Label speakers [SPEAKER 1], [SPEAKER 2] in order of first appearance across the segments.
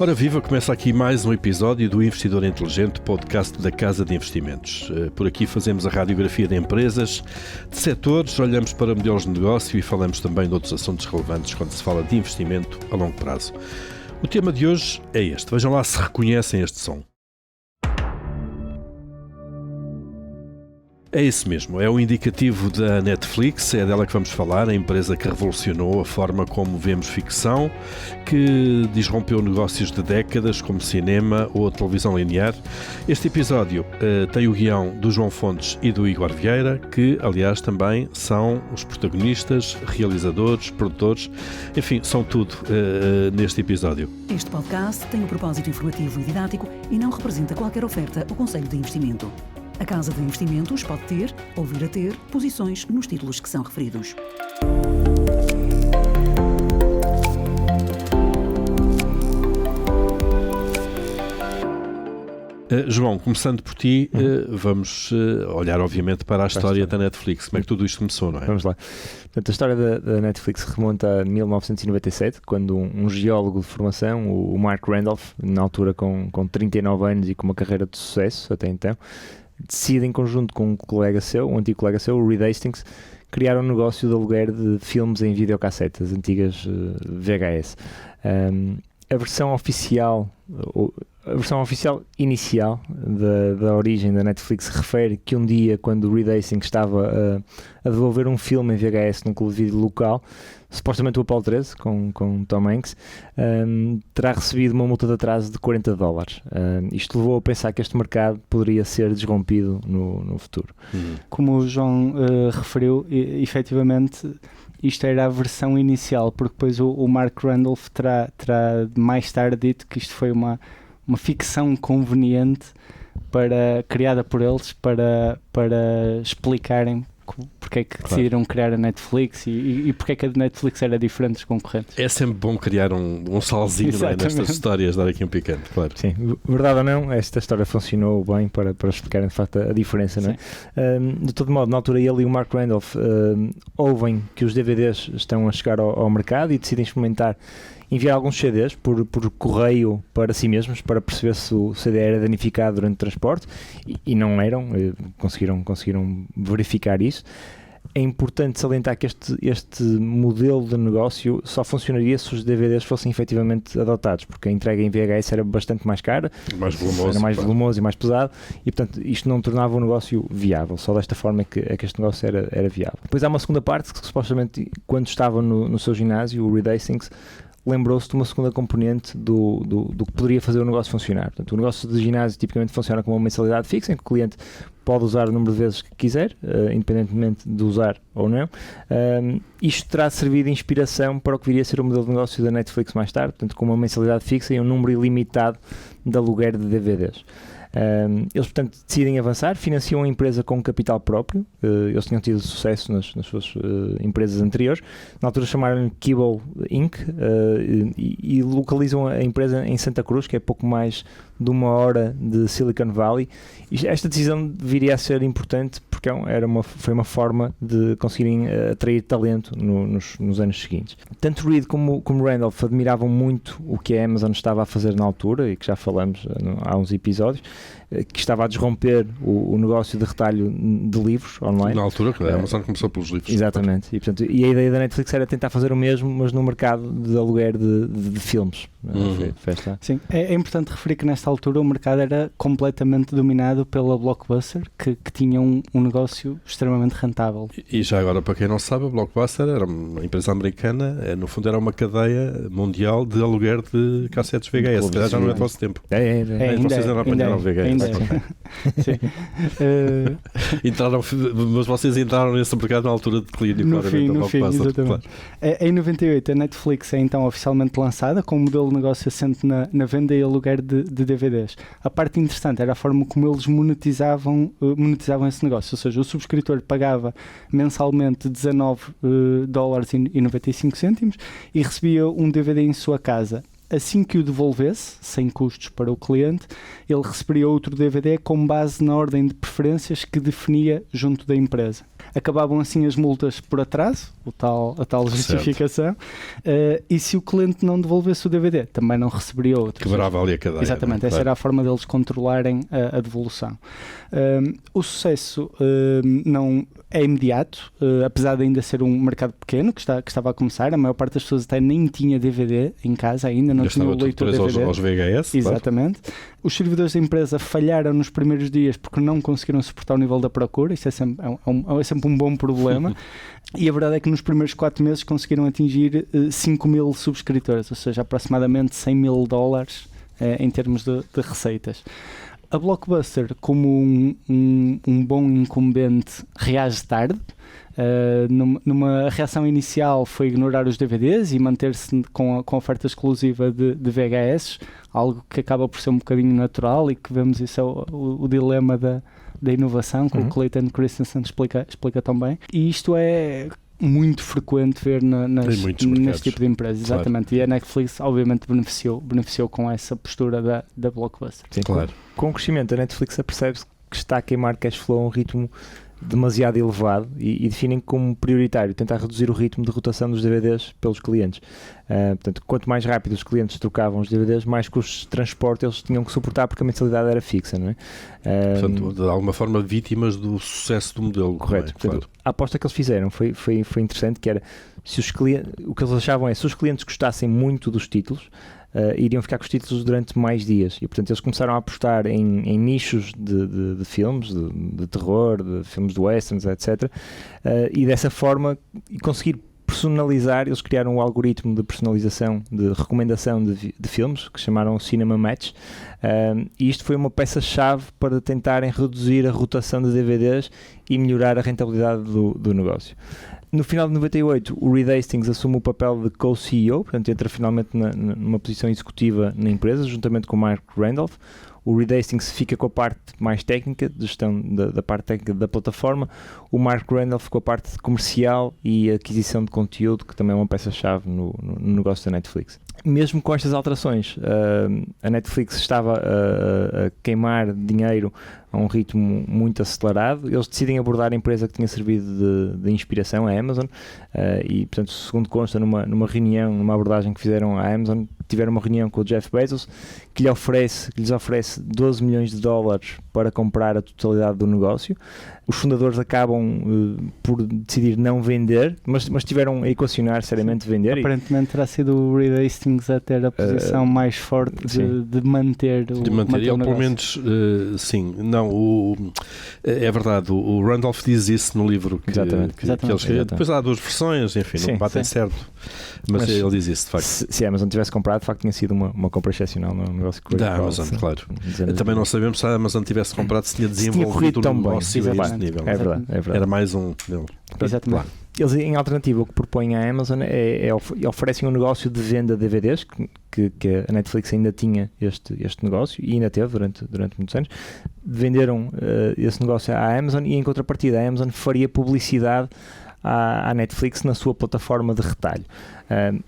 [SPEAKER 1] Ora viva, começa aqui mais um episódio do Investidor Inteligente, podcast da Casa de Investimentos. Por aqui fazemos a radiografia de empresas, de setores, olhamos para modelos de negócio e falamos também de outros assuntos relevantes quando se fala de investimento a longo prazo. O tema de hoje é este. Vejam lá se reconhecem este som. É isso mesmo, é o indicativo da Netflix, é dela que vamos falar, a empresa que revolucionou a forma como vemos ficção, que disrompeu negócios de décadas como cinema ou televisão linear. Este episódio tem o guião do João Fontes e do Igor Vieira, que aliás também são os protagonistas, realizadores, produtores, enfim, são tudo neste episódio.
[SPEAKER 2] Este podcast tem um propósito informativo e didático e não representa qualquer oferta ou conselho de investimento. A Casa de Investimentos pode ter ou vir a ter posições nos títulos que são referidos.
[SPEAKER 1] João, começando por ti, vamos olhar obviamente para a história da Netflix. Como é que tudo isto começou, não é?
[SPEAKER 3] Vamos lá. Portanto, a história da Netflix remonta a 1997, quando um geólogo de formação, o Mark Randolph, na altura com 39 anos e com uma carreira de sucesso até então, decide em conjunto com um antigo colega seu, o Reed Hastings, criar um negócio de aluguer de filmes em videocassetes, antigas VHS. A versão oficial inicial da origem da Netflix refere que um dia, quando o Reed Hastings estava a devolver um filme em VHS num clube de vídeo local, supostamente o Apollo 13, com Tom Hanks, terá recebido uma multa de atraso de $40. Isto levou a pensar que este mercado poderia ser desrompido no futuro.
[SPEAKER 4] Como o João referiu, efetivamente isto era a versão inicial, porque depois o Mark Randolph terá mais tarde dito que isto foi uma ficção conveniente criada por eles para explicarem porque é que decidiram criar a Netflix e porque é que a Netflix era diferente dos concorrentes.
[SPEAKER 1] É sempre bom criar um salzinho nestas histórias, dar aqui um picante, claro.
[SPEAKER 3] Sim, verdade ou não, esta história funcionou bem para explicar de facto a diferença, não é? De todo modo, na altura ele e o Mark Randolph ouvem que os DVDs estão a chegar ao mercado e decidem experimentar enviar alguns CDs por correio para si mesmos, para perceber se o CD era danificado durante o transporte, e não eram, conseguiram verificar isso. É importante salientar que este modelo de negócio só funcionaria se os DVDs fossem efetivamente adotados, porque a entrega em VHS era bastante mais cara, era mais volumoso e mais pesado, e portanto isto não tornava o negócio viável. Só desta forma é que este negócio era viável. Depois há uma segunda parte que supostamente, quando estava no seu ginásio, o Reed Hastings lembrou-se de uma segunda componente do que poderia fazer o negócio funcionar. Portanto, o negócio de ginásio tipicamente funciona com uma mensalidade fixa, em que o cliente pode usar o número de vezes que quiser, independentemente de usar ou não. Isto terá servido de inspiração para o que viria a ser o modelo de negócio da Netflix mais tarde, portanto, com uma mensalidade fixa e um número ilimitado de aluguer de DVDs. Eles, portanto, decidem avançar, financiam a empresa com capital próprio. Eles tinham tido sucesso nas suas empresas anteriores. Na altura chamaram-lhe Keeble Inc. E localizam a empresa em Santa Cruz, que é pouco mais de uma hora de Silicon Valley. E esta decisão viria a ser importante porque foi uma forma de conseguirem atrair talento nos anos seguintes. Tanto Reed como Randolph admiravam muito o que a Amazon estava a fazer na altura, e que já falamos há uns episódios, que estava a desromper o negócio de retalho de livros online. Na altura, a
[SPEAKER 1] Amazon começou pelos livros.
[SPEAKER 3] Exatamente. E a ideia da Netflix era tentar fazer o mesmo, mas no mercado de aluguer de filmes.
[SPEAKER 4] Sim, é importante referir que nesta altura o mercado era completamente dominado pela Blockbuster, que tinha um negócio extremamente rentável.
[SPEAKER 1] E já agora, para quem não sabe, a Blockbuster era uma empresa americana, no fundo era uma cadeia mundial de aluguer de cassetes VHS. Se calhar já não é do vosso tempo. Vocês ainda apanharam VHS.
[SPEAKER 4] Sim.
[SPEAKER 1] Mas vocês entraram nesse mercado na altura de declínio.
[SPEAKER 4] No fim, exatamente. Claro. Em 98 a Netflix é então oficialmente lançada, com um modelo de negócio assente na venda e aluguer de DVDs. A parte interessante era a forma como eles monetizavam esse negócio, ou seja, o subscritor pagava mensalmente $19,95 e recebia um DVD em sua casa. Assim que o devolvesse, sem custos para o cliente, ele receberia outro DVD com base na ordem de preferências que definia junto da empresa. acabavam assim as multas por atraso, a tal justificação, e se o cliente não devolvesse o DVD, também não receberia outro.
[SPEAKER 1] Quebrava ali a cadeia.
[SPEAKER 4] Exatamente, essa era a forma deles controlarem a devolução. O sucesso não é imediato, apesar de ainda ser um mercado pequeno, que estava a começar, a maior parte das pessoas até nem tinha DVD em casa ainda, não tinha o leitor DVD.
[SPEAKER 1] Aos VHS.
[SPEAKER 4] Exatamente. Claro. Os servidores da empresa falharam nos primeiros dias porque não conseguiram suportar o nível da procura, isso é sempre um bom problema. E a verdade é que nos primeiros 4 meses conseguiram atingir 5.000 subscritores, ou seja, aproximadamente $100.000 em termos de receitas. A Blockbuster, como um bom incumbente, reage tarde. Numa reação inicial foi ignorar os DVDs e manter-se com oferta exclusiva de VHS, algo que acaba por ser um bocadinho natural e que vemos isso é o dilema da inovação, que o Clayton Christensen explica tão bem. E isto é muito frequente ver neste tipo de empresas, exatamente. Claro. E a Netflix obviamente beneficiou com essa postura da Blockbuster.
[SPEAKER 3] Sim, claro. Com o crescimento, a Netflix apercebe-se que está a queimar cash flow a um ritmo demasiado elevado e definem como prioritário tentar reduzir o ritmo de rotação dos DVDs pelos clientes. Portanto, quanto mais rápido os clientes trocavam os DVDs, mais custos de transporte eles tinham que suportar porque a mensalidade era fixa, não é?
[SPEAKER 1] Portanto, de alguma forma vítimas do sucesso do modelo.
[SPEAKER 3] Correto. Portanto, claro. A aposta que eles fizeram foi interessante, que era se os clientes, o que eles achavam é se os clientes gostassem muito dos títulos, iriam ficar com os títulos durante mais dias e portanto eles começaram a apostar em nichos de filmes, de terror, de filmes de westerns, etc. E dessa forma conseguir personalizar, eles criaram um algoritmo de personalização, de recomendação de filmes, que chamaram Cinema Match, e isto foi uma peça-chave para tentarem reduzir a rotação de DVDs e melhorar a rentabilidade do negócio. No final de 98, o Reed Hastings assume o papel de co-CEO, portanto entra finalmente numa posição executiva na empresa, juntamente com o Mark Randolph. O Reed Hastings fica com a parte mais técnica, de gestão da parte técnica da plataforma. O Mark Randolph com a parte comercial e aquisição de conteúdo, que também é uma peça-chave no negócio da Netflix. Mesmo com estas alterações, a Netflix estava a queimar dinheiro a um ritmo muito acelerado. Eles decidem abordar a empresa que tinha servido de inspiração, a Amazon, e, portanto, segundo consta, numa reunião, numa abordagem que fizeram à Amazon, tiveram uma reunião com o Jeff Bezos, que lhes oferece $12 milhões para comprar a totalidade do negócio. Os fundadores acabam por decidir não vender, mas tiveram a equacionar seriamente vender.
[SPEAKER 4] Aparentemente terá sido o Reed Hastings a ter a posição mais forte de manter o negócio.
[SPEAKER 1] Ele, pelo menos, sim. Não, é verdade, o Randolph diz isso no livro que ele escreveu. Depois há 2 versões, enfim, não batem certo, mas ele diz isso, de facto.
[SPEAKER 3] Se a Amazon tivesse comprado, de facto tinha sido uma compra excepcional no negócio
[SPEAKER 1] da Amazon, claro. Também não sabemos se a Amazon tivesse comprado, se tinha desenvolvido o negócio a este nível.
[SPEAKER 3] É verdade.
[SPEAKER 1] Era mais um dele.
[SPEAKER 4] Exatamente.
[SPEAKER 3] Eles, em alternativa, o que propõem à Amazon é oferecem um negócio de venda de DVDs, que a Netflix ainda tinha este negócio, e ainda teve durante muitos anos. Venderam esse negócio à Amazon e, em contrapartida, a Amazon faria publicidade à Netflix na sua plataforma de retalho.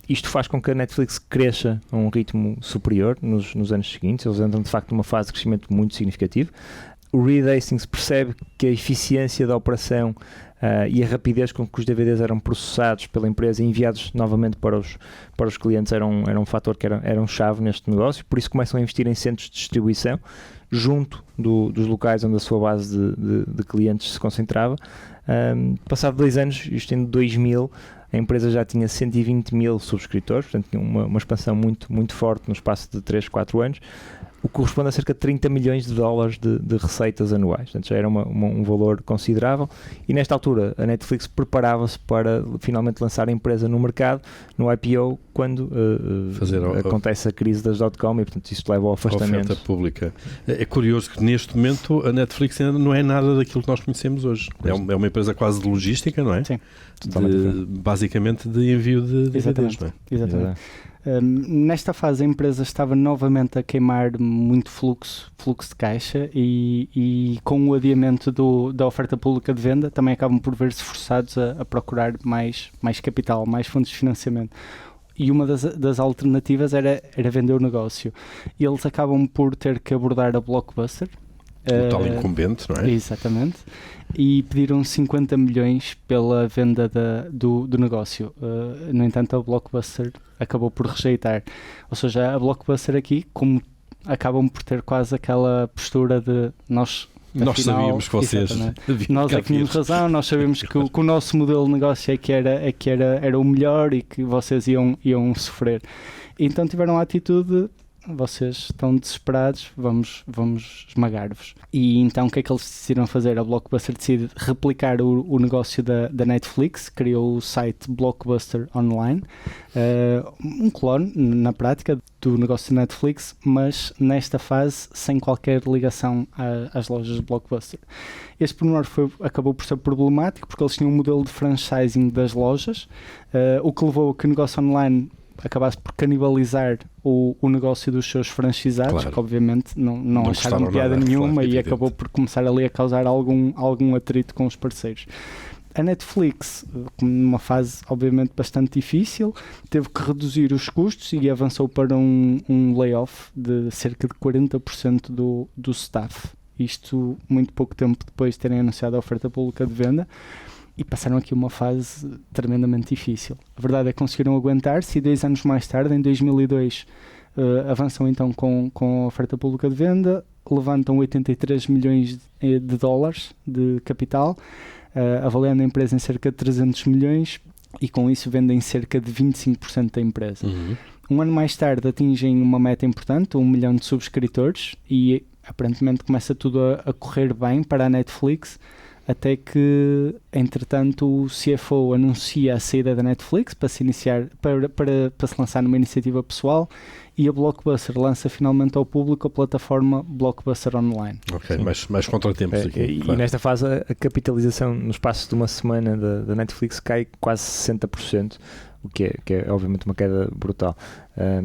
[SPEAKER 3] Isto faz com que a Netflix cresça a um ritmo superior nos anos seguintes. Eles entram, de facto, numa fase de crescimento muito significativo. O Reed Hastings percebe que a eficiência da operação e a rapidez com que os DVDs eram processados pela empresa e enviados novamente para os clientes era um fator que era um chave neste negócio, por isso começam a investir em centros de distribuição junto dos locais onde a sua base de clientes se concentrava. Passado 2 anos, isto em 2000, a empresa já tinha 120 mil subscritores, portanto tinha uma expansão muito, muito forte no espaço de 3, 4 anos, o que corresponde a cerca de $30 milhões de receitas anuais. Portanto, já era um valor considerável. E nesta altura, a Netflix preparava-se para finalmente lançar a empresa no mercado, no IPO, quando acontece a crise das .com e, portanto, isso leva ao afastamento.
[SPEAKER 1] A oferta pública. É curioso que, neste momento, a Netflix ainda não é nada daquilo que nós conhecemos hoje. É uma empresa quase de logística, não é?
[SPEAKER 4] Sim.
[SPEAKER 1] Basicamente de envio de DVDs, não é?
[SPEAKER 4] Exatamente. Nesta fase a empresa estava novamente a queimar muito fluxo de caixa e com o adiamento da oferta pública de venda também acabam por ver-se forçados a procurar mais capital, mais fundos de financiamento. E uma das alternativas era vender o negócio. E eles acabam por ter que abordar a Blockbuster,
[SPEAKER 1] O tal incumbente, não é?
[SPEAKER 4] Exatamente. E pediram 50 milhões pela venda do negócio. No entanto, a Blockbuster acabou por rejeitar. Ou seja, a Blockbuster aqui, como acabam por ter quase aquela postura de nós
[SPEAKER 1] sabíamos que vocês
[SPEAKER 4] nós é que tínhamos razão, nós sabemos que o nosso modelo de negócio é que era o melhor e que vocês iam sofrer. Então tiveram a atitude: vocês estão desesperados, vamos esmagar-vos. E então o que é que eles decidiram fazer? A Blockbuster decide replicar o negócio da Netflix, criou o site Blockbuster Online, um clone, na prática, do negócio da Netflix, mas nesta fase sem qualquer ligação às lojas de Blockbuster. Este pormenor acabou por ser problemático, porque eles tinham um modelo de franchising das lojas, o que levou a que o negócio online acabasse por canibalizar o negócio dos seus franchisados, claro, que obviamente não acharam piada nenhuma, claro, e acabou por começar ali a causar algum atrito com os parceiros. A Netflix, numa fase obviamente bastante difícil, teve que reduzir os custos e avançou para um layoff de cerca de 40% do staff. Isto muito pouco tempo depois de terem anunciado a oferta pública de venda. E passaram aqui uma fase tremendamente difícil. A verdade é que conseguiram aguentar-se e 2 anos mais tarde, em 2002, avançam então com a oferta pública de venda, levantam 83 milhões de dólares de capital, avaliando a empresa em cerca de 300 milhões e com isso vendem cerca de 25% da empresa. Um ano mais tarde atingem uma meta importante, 1 milhão de subscritores, e aparentemente começa tudo a correr bem para a Netflix, até que, entretanto, o CFO anuncia a saída da Netflix para se lançar numa iniciativa pessoal, e a Blockbuster lança finalmente ao público a plataforma Blockbuster Online.
[SPEAKER 1] Ok, mais contratempos aqui.
[SPEAKER 3] E claro, nesta fase a capitalização no espaço de uma semana da Netflix cai quase 60%, o que é obviamente uma queda brutal.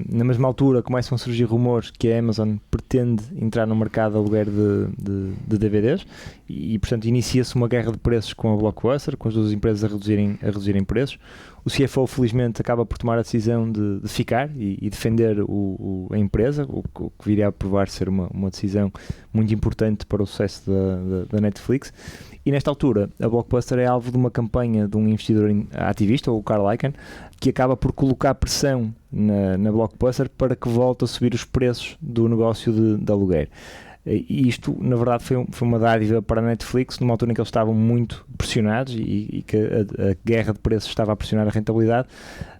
[SPEAKER 3] Na mesma altura começam a surgir rumores que a Amazon pretende entrar no mercado de aluguer de DVDs e portanto inicia-se uma guerra de preços com a Blockbuster, com as duas empresas a reduzirem preços. O CFO felizmente acaba por tomar a decisão de ficar e defender a empresa, o que viria a provar ser uma decisão muito importante para o sucesso da Netflix. E nesta altura a Blockbuster é alvo de uma campanha de um investidor ativista, o Carl Icahn, que acaba por colocar pressão na Blockbuster para que volte a subir os preços do negócio de aluguer. E isto, na verdade, foi uma dádiva para a Netflix, numa altura em que eles estavam muito pressionados e que a guerra de preços estava a pressionar a rentabilidade.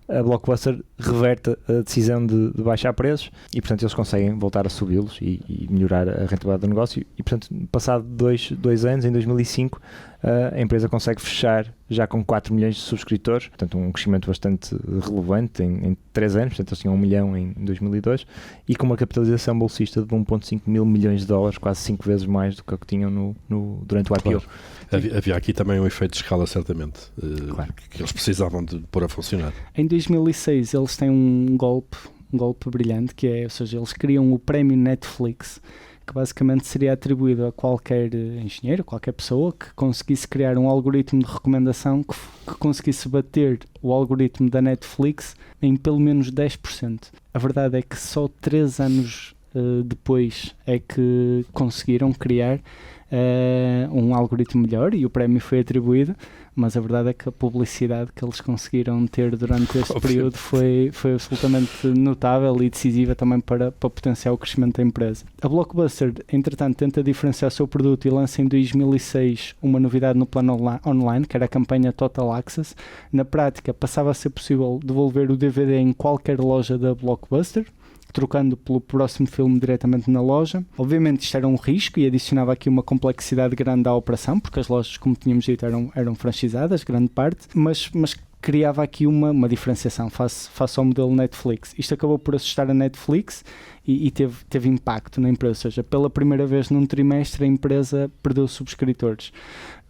[SPEAKER 3] A Blockbuster reverte a decisão de baixar preços e, portanto, eles conseguem voltar a subi-los e melhorar a rentabilidade do negócio. E, portanto, passado dois anos, em 2005, a empresa consegue fechar já com 4 milhões de subscritores, portanto, um crescimento bastante relevante em 3 anos, portanto, eles tinham 1 milhão em 2002, e com uma capitalização bolsista de 1,5 mil milhões de dólares, quase 5 vezes mais do que a que tinham durante o IPO. Claro.
[SPEAKER 1] Havia aqui também um efeito de escala, certamente,
[SPEAKER 3] claro,
[SPEAKER 1] que eles precisavam de pôr a funcionar.
[SPEAKER 4] Em 2006 eles têm um golpe brilhante, que é, ou seja, eles criam o prémio Netflix, que basicamente seria atribuído a qualquer engenheiro, qualquer pessoa que conseguisse criar um algoritmo de recomendação que conseguisse bater o algoritmo da Netflix em pelo menos 10%. A verdade é que só 3 anos depois é que conseguiram criar um algoritmo melhor e o prémio foi atribuído, mas a verdade é que a publicidade que eles conseguiram ter durante este período foi absolutamente notável e decisiva também para potenciar o crescimento da empresa. A Blockbuster, entretanto, tenta diferenciar o seu produto e lança em 2006 uma novidade no plano online, que era a campanha Total Access. Na prática, passava a ser possível devolver o DVD em qualquer loja da Blockbuster, trocando pelo próximo filme diretamente na loja. Obviamente isto era um risco e adicionava aqui uma complexidade grande à operação, porque as lojas, como tínhamos dito, eram franchisadas, grande parte, mas criava aqui uma diferenciação face ao modelo Netflix. Isto acabou por assustar a Netflix e teve impacto na empresa, ou seja, pela primeira vez num trimestre a empresa perdeu subscritores.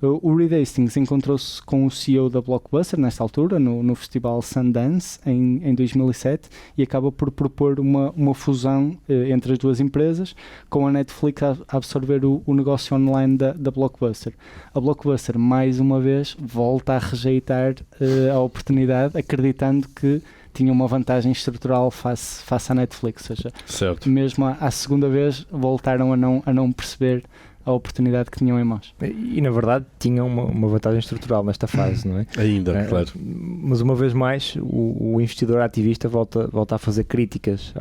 [SPEAKER 4] O Reed Hastings encontrou-se com o CEO da Blockbuster nesta altura, no festival Sundance, em 2007, e acaba por propor uma fusão entre as duas empresas, com a Netflix a absorver o negócio online da Blockbuster. A Blockbuster, mais uma vez, volta a rejeitar a oportunidade, acreditando que tinha uma vantagem estrutural face à Netflix, ou seja,
[SPEAKER 1] certo,
[SPEAKER 4] mesmo à segunda vez voltaram a não perceber a oportunidade que tinham em mãos.
[SPEAKER 3] E na verdade tinham uma vantagem estrutural nesta fase, não é?
[SPEAKER 1] Ainda, claro.
[SPEAKER 3] Mas uma vez mais o investidor ativista volta a fazer críticas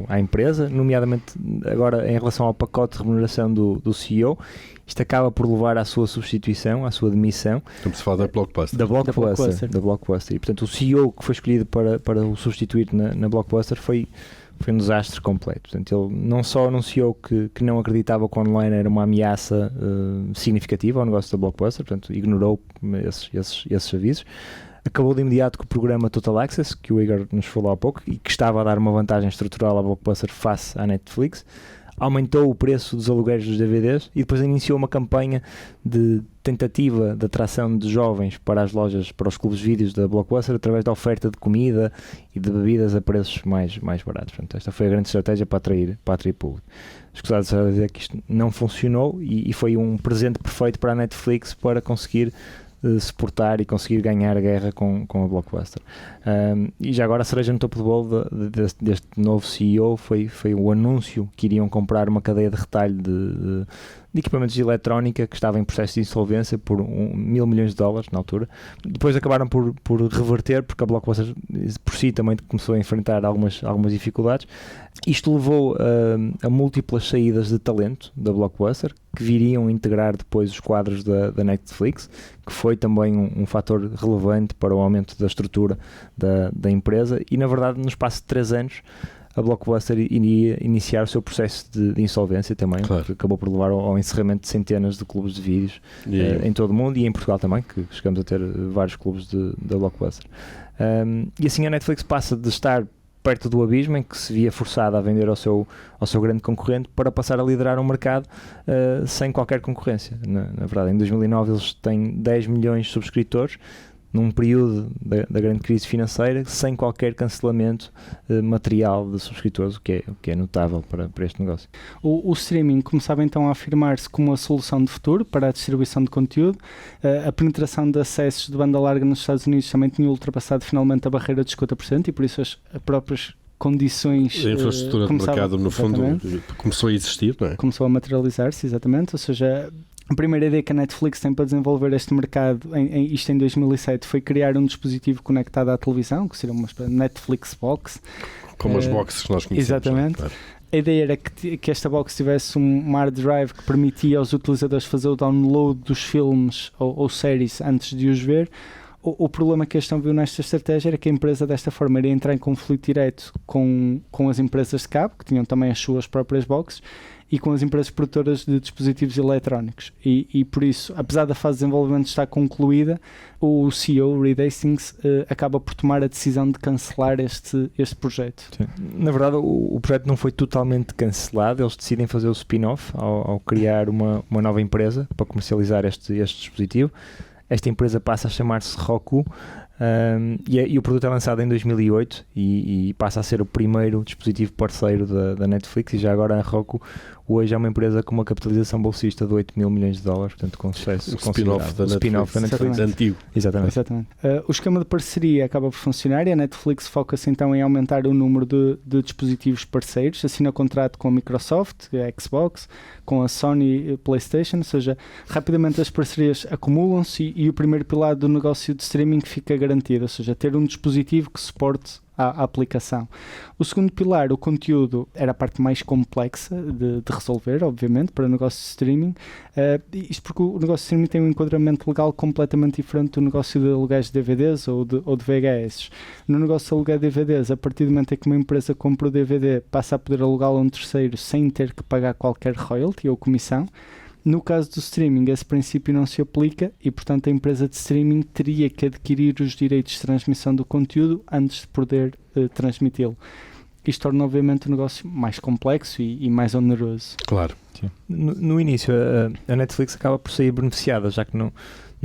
[SPEAKER 3] à empresa, nomeadamente agora em relação ao pacote de remuneração do CEO. Isto acaba por levar à sua substituição, à sua demissão.
[SPEAKER 1] Estamos a falar da Blockbuster.
[SPEAKER 3] Da Blockbuster. E portanto o CEO que foi escolhido para o substituir na Blockbuster foi um desastre completo. Portanto, ele não só anunciou que não acreditava que o online era uma ameaça significativa ao negócio da Blockbuster, portanto ignorou esses avisos. Acabou de imediato com o programa Total Access, que o Igor nos falou há pouco, e que estava a dar uma vantagem estrutural à Blockbuster face à Netflix. Aumentou o preço dos aluguéis dos DVDs e depois iniciou uma campanha de tentativa de atração de jovens para as lojas, para os clubes de vídeos da Blockbuster, através da oferta de comida e de bebidas a preços mais baratos. Portanto, esta foi a grande estratégia para atrair público. Escusados a dizer que isto não funcionou e foi um presente perfeito para a Netflix para conseguir se portar e conseguir ganhar a guerra com a Blockbuster. E já agora a cereja no topo do bolo deste novo CEO foi o anúncio que iriam comprar uma cadeia de retalho de equipamentos de eletrónica que estava em processo de insolvência por $1.000 milhões na altura. Depois acabaram por reverter, porque a Blockbuster por si também começou a enfrentar algumas dificuldades. Isto levou a múltiplas saídas de talento da Blockbuster, que viriam integrar depois os quadros da Netflix, que foi também um fator relevante para o aumento da estrutura da empresa, e na verdade no espaço de 3 anos a Blockbuster iria iniciar o seu processo de insolvência também, claro. Que acabou por levar ao encerramento de centenas de clubes de vídeos em todo o mundo e em Portugal também, que chegamos a ter vários clubes da Blockbuster. E assim a Netflix passa de estar perto do abismo, em que se via forçada a vender ao seu grande concorrente, para passar a liderar um mercado sem qualquer concorrência. Na verdade, em 2009 eles têm 10 milhões de subscritores, num período da grande crise financeira, sem qualquer cancelamento material de subscritores, o que é notável para este negócio.
[SPEAKER 4] O streaming começava então a afirmar-se como a solução de futuro para a distribuição de conteúdo. A penetração de acessos de banda larga nos Estados Unidos também tinha ultrapassado finalmente a barreira dos 50%, e por isso as próprias condições...
[SPEAKER 1] A infraestrutura de mercado, no fundo, começou a existir, não é?
[SPEAKER 4] Começou a materializar-se, exatamente, ou seja... A primeira ideia que a Netflix tem para desenvolver este mercado, isto em 2007, foi criar um dispositivo conectado à televisão, que seria uma Netflix Box.
[SPEAKER 1] Como as boxes que nós conhecemos.
[SPEAKER 4] Exatamente. Claro. A ideia era que esta box tivesse um hard drive que permitia aos utilizadores fazer o download dos filmes ou séries antes de os ver. O problema que a Gestão viu nesta estratégia era que a empresa desta forma iria entrar em conflito direto com as empresas de cabo, que tinham também as suas próprias boxes, e com as empresas produtoras de dispositivos eletrónicos. E por isso, apesar da fase de desenvolvimento estar concluída, o CEO, Reed Hastings, acaba por tomar a decisão de cancelar este projeto.
[SPEAKER 3] Sim. Na verdade, o projeto não foi totalmente cancelado, eles decidem fazer o spin-off ao criar uma nova empresa para comercializar este dispositivo. Esta empresa passa a chamar-se Roku, e o produto é lançado em 2008 e passa a ser o primeiro dispositivo parceiro da Netflix, e já agora a Roku hoje é uma empresa com uma capitalização bolsista de $8.000 milhões, portanto com sucesso
[SPEAKER 1] considerável. O spin-off da Netflix antigo.
[SPEAKER 3] Exatamente.
[SPEAKER 4] O esquema de parceria acaba por funcionar e a Netflix foca-se então em aumentar o número de dispositivos parceiros, assina contrato com a Microsoft, a Xbox, com a Sony PlayStation, ou seja, rapidamente as parcerias acumulam-se e o primeiro pilar do negócio de streaming fica garantido, ou seja, ter um dispositivo que suporte a aplicação. O segundo pilar, o conteúdo, era a parte mais complexa de resolver, obviamente, para o negócio de streaming. Isto porque o negócio de streaming tem um enquadramento legal completamente diferente do negócio de aluguéis de DVDs ou de VHS. No negócio de aluguer de DVDs, a partir do momento em que uma empresa compra o DVD, passa a poder alugá-lo a um terceiro sem ter que pagar qualquer royalty ou comissão. No caso do streaming, esse princípio não se aplica e, portanto, a empresa de streaming teria que adquirir os direitos de transmissão do conteúdo antes de poder transmiti-lo. Isto torna, obviamente, o negócio mais complexo e mais oneroso.
[SPEAKER 1] Claro.
[SPEAKER 3] Sim. No início, a Netflix acaba por sair beneficiada, já que não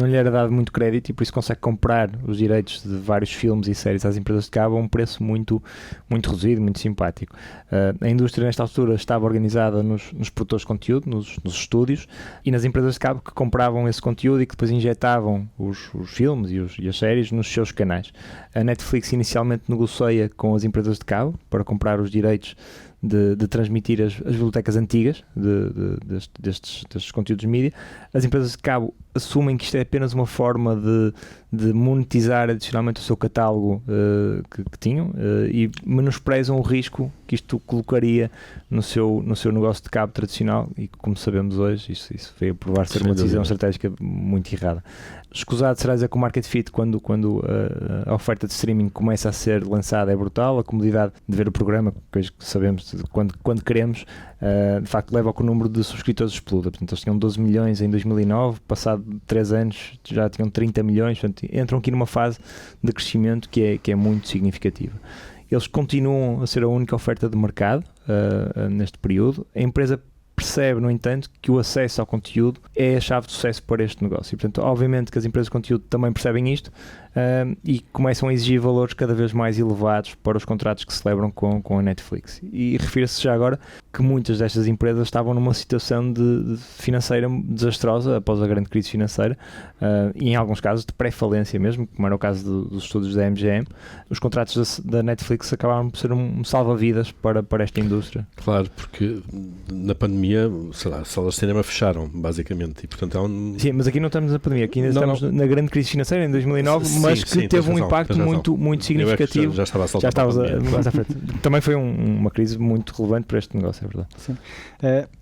[SPEAKER 3] lhe era dado muito crédito e por isso consegue comprar os direitos de vários filmes e séries às empresas de cabo a um preço muito, muito reduzido, muito simpático. A indústria nesta altura estava organizada nos produtores de conteúdo, nos estúdios, e nas empresas de cabo que compravam esse conteúdo e que depois injetavam os filmes e as séries nos seus canais. A Netflix inicialmente negocia com as empresas de cabo para comprar os direitos de transmitir as bibliotecas antigas destes conteúdos de mídia. As empresas de cabo assumem que isto é apenas uma forma de monetizar adicionalmente o seu catálogo que tinham e menosprezam o risco que isto colocaria no seu negócio de cabo tradicional, e como sabemos hoje, isso veio a provar ser uma decisão estratégica muito errada. Escusado será dizer que o market fit, quando a oferta de streaming começa a ser lançada, é brutal. A comodidade de ver o programa, que hoje sabemos quando queremos, de facto leva ao que o número de subscritores exploda. Portanto, eles tinham 12 milhões em 2009, passado 3 anos já tinham 30 milhões, portanto entram aqui numa fase de crescimento que é muito significativa. Eles continuam a ser a única oferta de mercado neste período. A empresa percebe, no entanto, que o acesso ao conteúdo é a chave de sucesso para este negócio. E, portanto, obviamente que as empresas de conteúdo também percebem isto e começam a exigir valores cada vez mais elevados para os contratos que celebram com a Netflix. E refira-se já agora que muitas destas empresas estavam numa situação de financeira desastrosa após a grande crise financeira e em alguns casos de pré-falência mesmo, como era o caso dos estudos da MGM. Os contratos da Netflix acabaram por ser um salva-vidas para esta indústria.
[SPEAKER 1] Claro, porque na pandemia, sei lá, as salas de cinema fecharam, basicamente, e portanto
[SPEAKER 3] Sim, mas aqui não estamos na pandemia, aqui ainda estamos na grande crise financeira em 2009, mas que teve um impacto muito significativo.
[SPEAKER 1] Já estava a saltar
[SPEAKER 3] mais à frente. Também foi uma crise muito relevante para este negócio, é verdade.
[SPEAKER 4] Sim.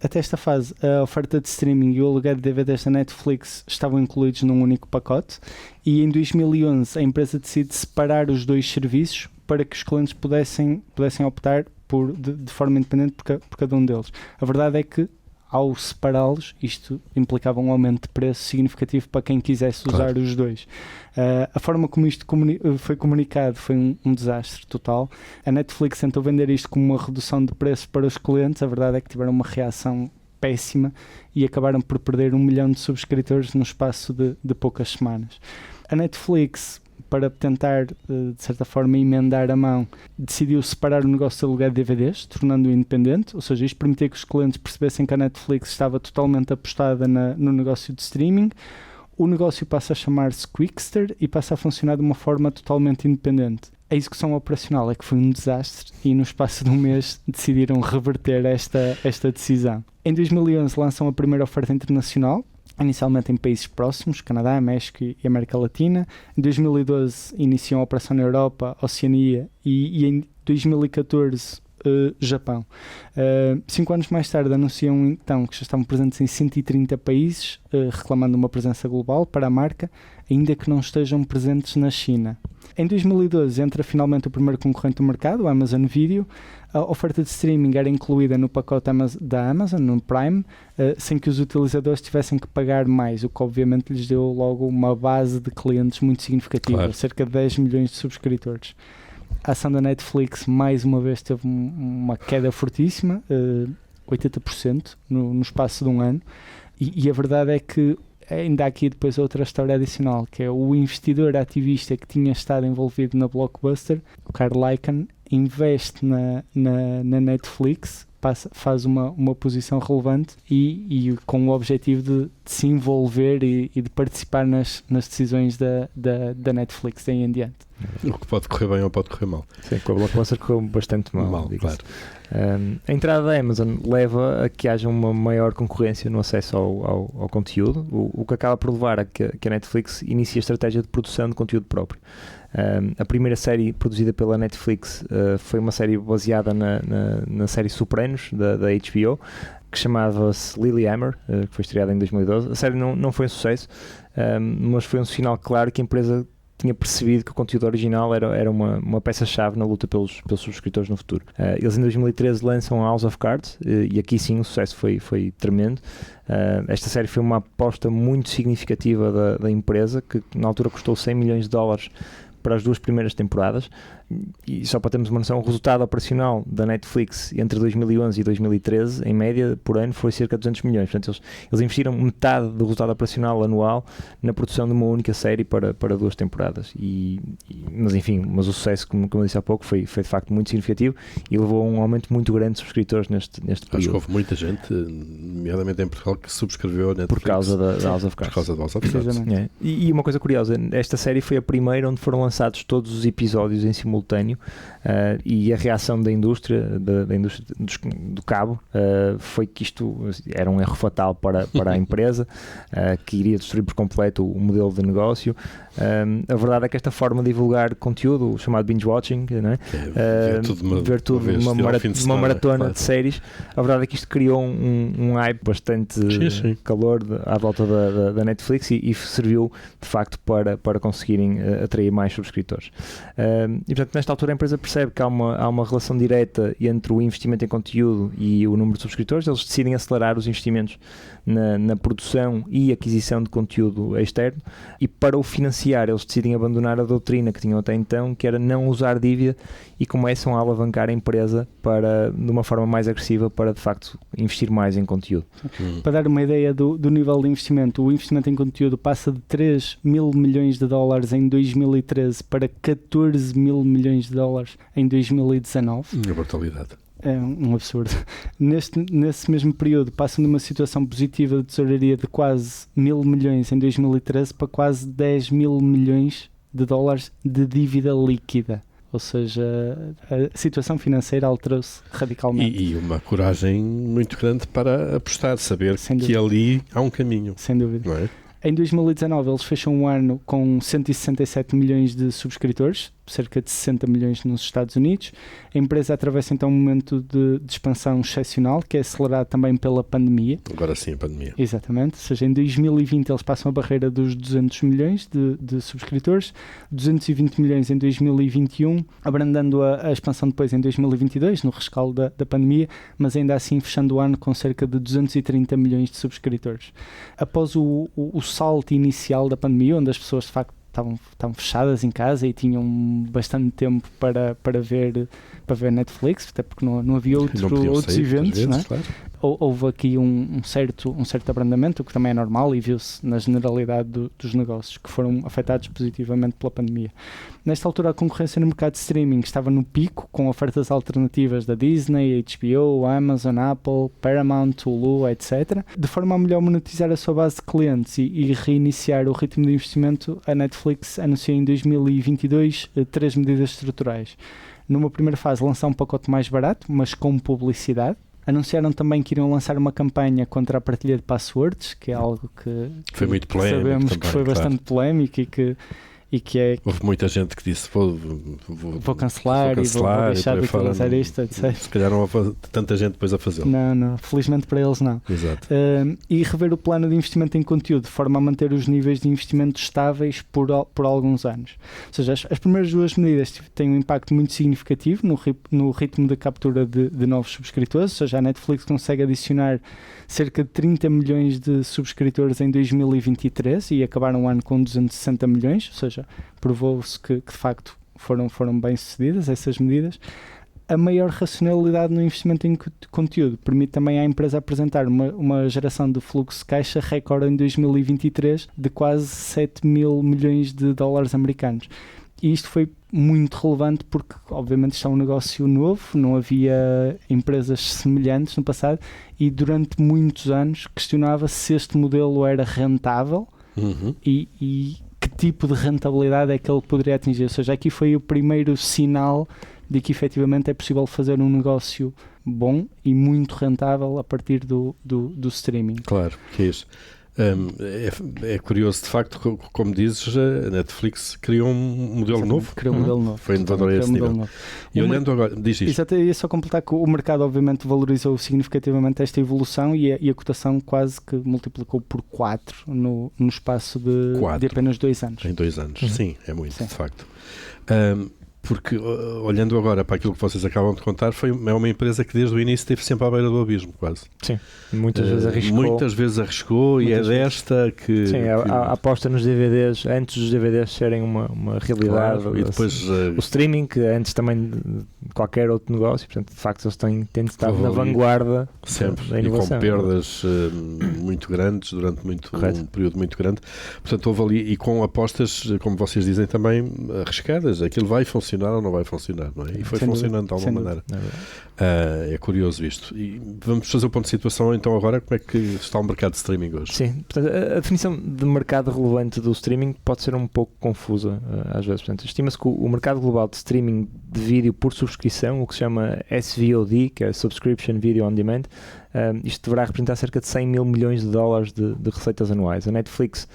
[SPEAKER 4] Até esta fase, a oferta de streaming e o aluguer de DVDs da Netflix estavam incluídos num único pacote, e em 2011 a empresa decide separar os dois serviços para que os clientes pudessem optar de forma independente por cada um deles. A verdade é que, ao separá-los, isto implicava um aumento de preço significativo para quem quisesse usar os dois. A forma como isto foi comunicado foi um desastre total. A Netflix tentou vender isto como uma redução de preço para os clientes. A verdade é que tiveram uma reação péssima e acabaram por perder 1 milhão de subscritores no espaço de poucas semanas. A Netflix, para tentar, de certa forma, emendar a mão, decidiu separar o negócio de aluguer de DVDs, tornando-o independente, ou seja, isto permitia que os clientes percebessem que a Netflix estava totalmente apostada no negócio de streaming. O negócio passa a chamar-se Quickster e passa a funcionar de uma forma totalmente independente. A execução operacional é que foi um desastre e no espaço de um mês decidiram reverter esta decisão. Em 2011 lançam a primeira oferta internacional, inicialmente em países próximos, Canadá, México e América Latina. Em 2012 iniciam a operação na Europa, Oceania e em 2014 Japão. 5 anos mais tarde anunciam então que já estavam presentes em 130 países, reclamando uma presença global para a marca, ainda que não estejam presentes na China. Em 2012 entra finalmente o primeiro concorrente do mercado, o Amazon Video. A oferta de streaming era incluída no pacote da Amazon, no Prime, sem que os utilizadores tivessem que pagar mais, o que obviamente lhes deu logo uma base de clientes muito significativa, claro. Cerca de 10 milhões de subscritores. A ação da Netflix mais uma vez teve uma queda fortíssima, 80% no espaço de um ano, e a verdade é que ainda há aqui depois outra história adicional, que é o investidor ativista que tinha estado envolvido na Blockbuster, o Carl Icahn, investe na Netflix, faz uma posição relevante e com o objetivo de se envolver e de participar nas decisões da Netflix daí em diante.
[SPEAKER 1] O que pode correr bem ou pode correr mal.
[SPEAKER 3] Sim, com a Blockbuster correu bastante mal,
[SPEAKER 1] claro.
[SPEAKER 3] A entrada da Amazon leva a que haja uma maior concorrência no acesso ao conteúdo, o que acaba por levar a que a Netflix inicie a estratégia de produção de conteúdo próprio. A primeira série produzida pela Netflix foi uma série baseada na série Sopranos da HBO, que chamava-se Lilyhammer, que foi estreada em 2012. A série não foi um sucesso, mas foi um sinal claro que a empresa tinha percebido que o conteúdo original era uma peça-chave na luta pelos subscritores no futuro. Eles em 2013 lançam House of Cards e aqui sim o sucesso foi tremendo. Esta série foi uma aposta muito significativa da empresa, que na altura custou $100 milhões para as 2 primeiras temporadas, e só para termos uma noção, o resultado operacional da Netflix entre 2011 e 2013, em média, por ano, foi cerca de 200 milhões. Portanto, eles investiram metade do resultado operacional anual na produção de uma única série para 2 temporadas. Mas o sucesso, como eu disse há pouco, foi de facto muito significativo e levou a um aumento muito grande de subscritores neste período.
[SPEAKER 1] Acho que houve muita gente, nomeadamente em Portugal, que subscreveu a Netflix.
[SPEAKER 3] Por causa da House of Cards.
[SPEAKER 1] Por causa da House of Cards.
[SPEAKER 3] E uma coisa curiosa, esta série foi a primeira onde foram lançados lançados todos os episódios em simultâneo, e a reação da indústria do cabo foi que isto era um erro fatal para a empresa, que iria destruir por completo o modelo de negócio. A verdade é que esta forma de divulgar conteúdo, o chamado binge-watching, ver tudo uma maratona, claro, de séries, a verdade é que isto criou um hype bastante calor à volta da Netflix e serviu de facto para conseguirem atrair mais subscritores. E portanto, nesta altura a empresa percebe que há uma relação direta entre o investimento em conteúdo e o número de subscritores. Eles decidem acelerar os investimentos na produção e aquisição de conteúdo externo, e para o financiar eles decidem abandonar a doutrina que tinham até então, que era não usar dívida, e começam a alavancar a empresa de uma forma mais agressiva para de facto investir mais em conteúdo.
[SPEAKER 4] Para dar uma ideia do nível de investimento, o investimento em conteúdo passa de 3 mil milhões de dólares em 2013 para 14 mil milhões de dólares em 2019.
[SPEAKER 1] Uma brutalidade.
[SPEAKER 4] É um absurdo. Nesse mesmo período passam de uma situação positiva de tesouraria de quase 1.000 milhões em 2013 para quase 10 mil milhões de dólares de dívida líquida. Ou seja, a situação financeira alterou-se radicalmente.
[SPEAKER 1] E uma coragem muito grande para apostar, saber que ali há um caminho.
[SPEAKER 4] Sem dúvida.
[SPEAKER 1] Não é?
[SPEAKER 4] Em 2019 eles fecham um ano com 167 milhões de subscritores, cerca de 60 milhões nos Estados Unidos. A empresa atravessa então um momento de expansão excepcional, que é acelerado também pela pandemia.
[SPEAKER 1] Agora sim, a pandemia.
[SPEAKER 4] Exatamente, ou seja, em 2020 eles passam a barreira dos 200 milhões de subscritores, 220 milhões em 2021, abrandando a expansão depois em 2022, no rescaldo da pandemia, mas ainda assim fechando o ano com cerca de 230 milhões de subscritores. Após o salto inicial da pandemia, onde as pessoas de facto estavam fechadas em casa e tinham bastante tempo para ver Netflix, até porque não havia outros eventos, vezes, não é? Claro. Houve aqui um certo abrandamento, o que também é normal e viu-se na generalidade dos negócios que foram afetados positivamente pela pandemia. Nesta altura a concorrência no mercado de streaming estava no pico, com ofertas alternativas da Disney, HBO, Amazon, Apple, Paramount, Hulu, etc. De forma a melhor monetizar a sua base de clientes e reiniciar o ritmo de investimento, a Netflix anunciou em 2022 três medidas estruturais. Numa primeira fase lançar um pacote mais barato, mas com publicidade. Anunciaram também que iriam lançar uma campanha contra a partilha de passwords, que é algo que
[SPEAKER 1] foi muito polémico,
[SPEAKER 4] sabemos também, que foi bastante polémico e que é...
[SPEAKER 1] Houve muita gente que disse
[SPEAKER 4] vou cancelar e vou deixar de utilizar isto, etc.
[SPEAKER 1] Se calhar não houve tanta gente depois a fazê-lo.
[SPEAKER 4] Não, felizmente para eles não.
[SPEAKER 1] Exato.
[SPEAKER 4] E rever o plano de investimento em conteúdo de forma a manter os níveis de investimento estáveis por alguns anos. Ou seja, as primeiras duas medidas têm um impacto muito significativo no ritmo de captura de novos subscritores, ou seja, a Netflix consegue adicionar cerca de 30 milhões de subscritores em 2023 e acabaram o ano com 260 milhões, ou seja, provou-se que de facto foram bem sucedidas essas medidas. A maior racionalidade no investimento em conteúdo permite também à empresa apresentar uma geração de fluxo de caixa recorde em 2023 de quase 7 mil milhões de dólares americanos. E isto foi muito relevante porque, obviamente, isto é um negócio novo, não havia empresas semelhantes no passado e durante muitos anos questionava se este modelo era rentável e que tipo de rentabilidade é que ele poderia atingir. Ou seja, aqui foi o primeiro sinal de que efetivamente é possível fazer um negócio bom e muito rentável a partir do streaming.
[SPEAKER 1] Claro, que é isso. É curioso, de facto, como dizes, a Netflix criou um modelo novo.
[SPEAKER 4] Criou um modelo novo.
[SPEAKER 1] Foi inovador a esse nível. E olhando agora, diz isto.
[SPEAKER 4] Exato, ia só completar que o mercado obviamente valorizou significativamente esta evolução e a cotação quase que multiplicou por 4 no espaço de apenas 2 anos.
[SPEAKER 1] Em 2 anos, sim, é muito, de facto. Porque, olhando agora para aquilo que vocês acabam de contar, é uma empresa que desde o início esteve sempre à beira do abismo, quase.
[SPEAKER 3] Sim, muitas vezes arriscou
[SPEAKER 1] e é desta que...
[SPEAKER 3] Sim, a aposta nos DVDs, antes dos DVDs serem uma realidade.
[SPEAKER 1] Claro, e depois...
[SPEAKER 3] o streaming, que antes também qualquer outro negócio. Portanto, de facto, eles têm estado na vanguarda
[SPEAKER 1] sempre,
[SPEAKER 3] da inovação.
[SPEAKER 1] E com perdas muito grandes durante um período muito grande. Portanto, houve ali, e com apostas, como vocês dizem também, arriscadas. Aquilo vai funcionar ou não vai funcionar, não é? E foi funcionando de alguma maneira. É curioso isto. E vamos fazer o ponto de situação então agora, como é que está o mercado de streaming hoje?
[SPEAKER 3] Sim, portanto, a definição de mercado relevante do streaming pode ser um pouco confusa às vezes. Portanto, estima-se que o mercado global de streaming de vídeo por subscrição, o que se chama SVOD, que é Subscription Video On Demand, isto deverá representar cerca de 100 mil milhões de dólares de receitas anuais. A Netflix